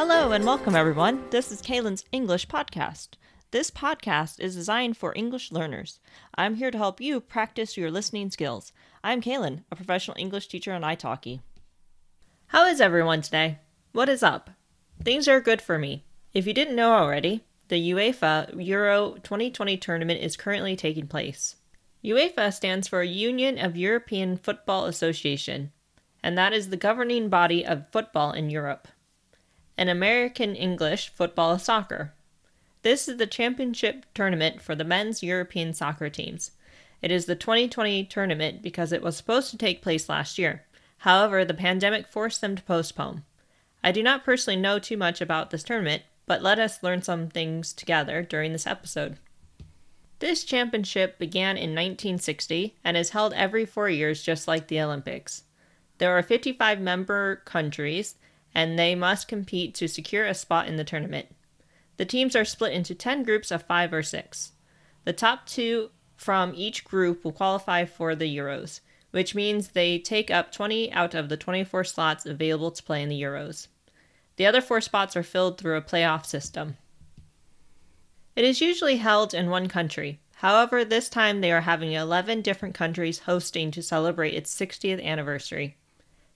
Hello and welcome, everyone. This is Kaylin's English podcast. This podcast is designed for English learners. I'm here to help you practice your listening skills. I'm Kaylin, a professional English teacher on italki. How is everyone today? What is up? Things are good for me. If you didn't know already, the UEFA Euro 2020 tournament is currently taking place. UEFA stands for Union of European Football Association, and that is the governing body of football in Europe. And American English, football is soccer. This is the championship tournament for the men's European soccer teams. It is the 2020 tournament because it was supposed to take place last year. However, the pandemic forced them to postpone. I do not personally know too much about this tournament, but let us learn some things together during this episode. This championship began in 1960 and is held every 4 years just like the Olympics. There are 55 member countries, and they must compete to secure a spot in the tournament. The teams are split into 10 groups of 5 or 6. The top 2 from each group will qualify for the Euros, which means they take up 20 out of the 24 slots available to play in the Euros. The other 4 spots are filled through a playoff system. It is usually held in one country. However, this time they are having 11 different countries hosting to celebrate its 60th anniversary.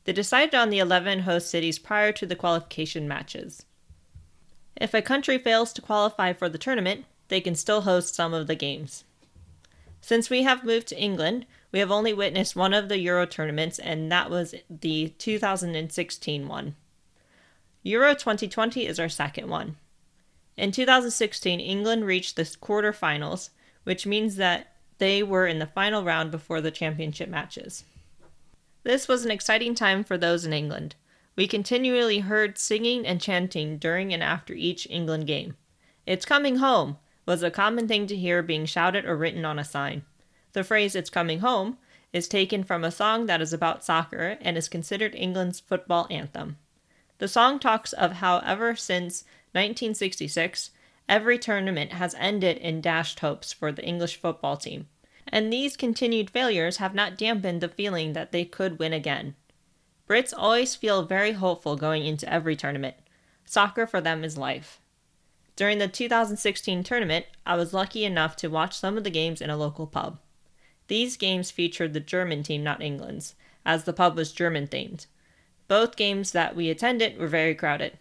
They decided on the 11 host cities prior to the qualification matches. If a country fails to qualify for the tournament, they can still host some of the games. Since we have moved to England, we have only witnessed one of the Euro tournaments, and that was the 2016 one. Euro 2020 is our second one. In 2016, England reached the quarterfinals, which means that they were in the final round before the championship matches. This was an exciting time for those in England. We continually heard singing and chanting during and after each England game. "It's coming home" was a common thing to hear being shouted or written on a sign. The phrase "it's coming home" is taken from a song that is about soccer and is considered England's football anthem. The song talks of how ever since 1966, every tournament has ended in dashed hopes for the English football team. And these continued failures have not dampened the feeling that they could win again. Brits always feel very hopeful going into every tournament. Soccer for them is life. During the 2016 tournament, I was lucky enough to watch some of the games in a local pub. These games featured the German team, not England's, as the pub was German-themed. Both games that we attended were very crowded.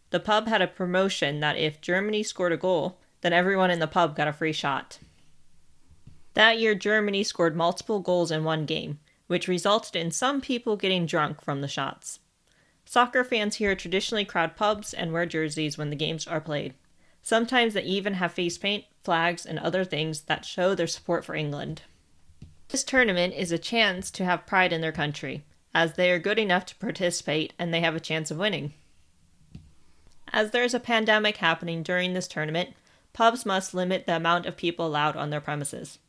The pub had a promotion that if Germany scored a goal, then everyone in the pub got a free shot. That year, Germany scored multiple goals in one game, which resulted in some people getting drunk from the shots. Soccer fans here traditionally crowd pubs and wear jerseys when the games are played. Sometimes they even have face paint, flags, and other things that show their support for England. This tournament is a chance to have pride in their country, as they are good enough to participate and they have a chance of winning. As there is a pandemic happening during this tournament, pubs must limit the amount of people allowed on their premises.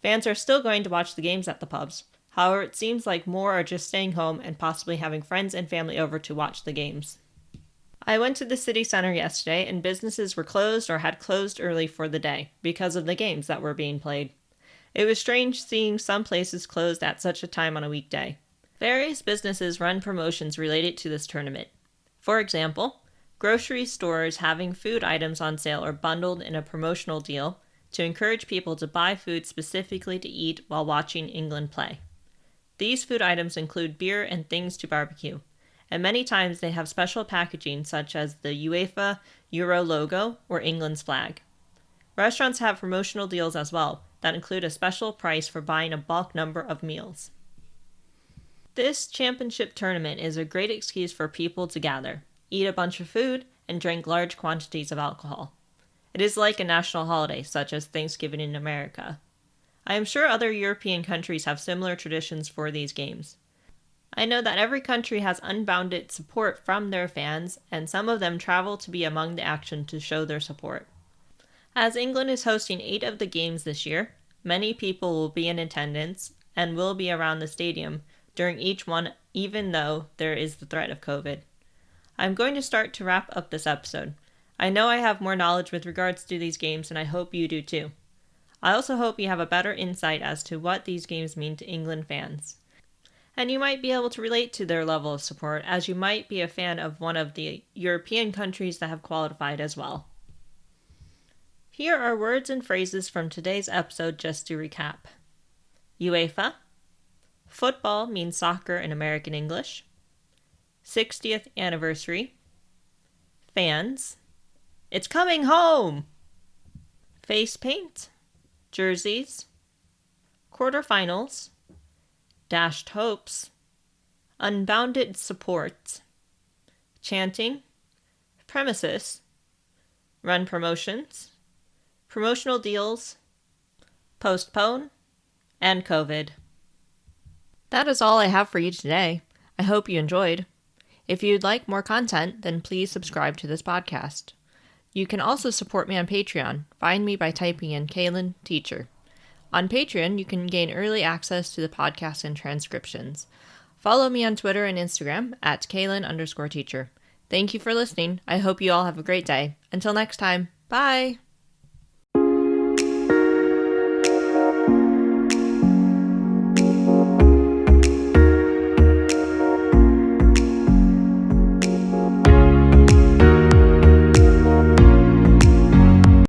Fans are still going to watch the games at the pubs. However, it seems like more are just staying home and possibly having friends and family over to watch the games. I went to the city center yesterday and businesses were closed or had closed early for the day because of the games that were being played. It was strange seeing some places closed at such a time on a weekday. Various businesses run promotions related to this tournament. For example, grocery stores having food items on sale or bundled in a promotional deal to encourage people to buy food specifically to eat while watching England play. These food items include beer and things to barbecue, and many times they have special packaging such as the UEFA Euro logo or England's flag. Restaurants have promotional deals as well that include a special price for buying a bulk number of meals. This championship tournament is a great excuse for people to gather, eat a bunch of food, and drink large quantities of alcohol. It is like a national holiday, such as Thanksgiving in America. I am sure other European countries have similar traditions for these games. I know that every country has unbounded support from their fans, and some of them travel to be among the action to show their support. As England is hosting 8 of the games this year, many people will be in attendance and will be around the stadium during each one, even though there is the threat of COVID. I'm going to start to wrap up this episode. I know I have more knowledge with regards to these games, and I hope you do too. I also hope you have a better insight as to what these games mean to England fans. And you might be able to relate to their level of support, as you might be a fan of one of the European countries that have qualified as well. Here are words and phrases from today's episode just to recap. UEFA. Football means soccer in American English. 60th anniversary. Fans. It's coming home! Face paint. Jerseys. Quarterfinals. Dashed hopes. Unbounded support. Chanting. Premises. Run promotions. Promotional deals. Postpone. And COVID. That is all I have for you today. I hope you enjoyed. If you'd like more content, then please subscribe to this podcast. You can also support me on Patreon. Find me by typing in Kaylin Teacher. On Patreon, you can gain early access to the podcast and transcriptions. Follow me on Twitter and Instagram at Kaylin_teacher. Thank you for listening. I hope you all have a great day. Until next time, bye!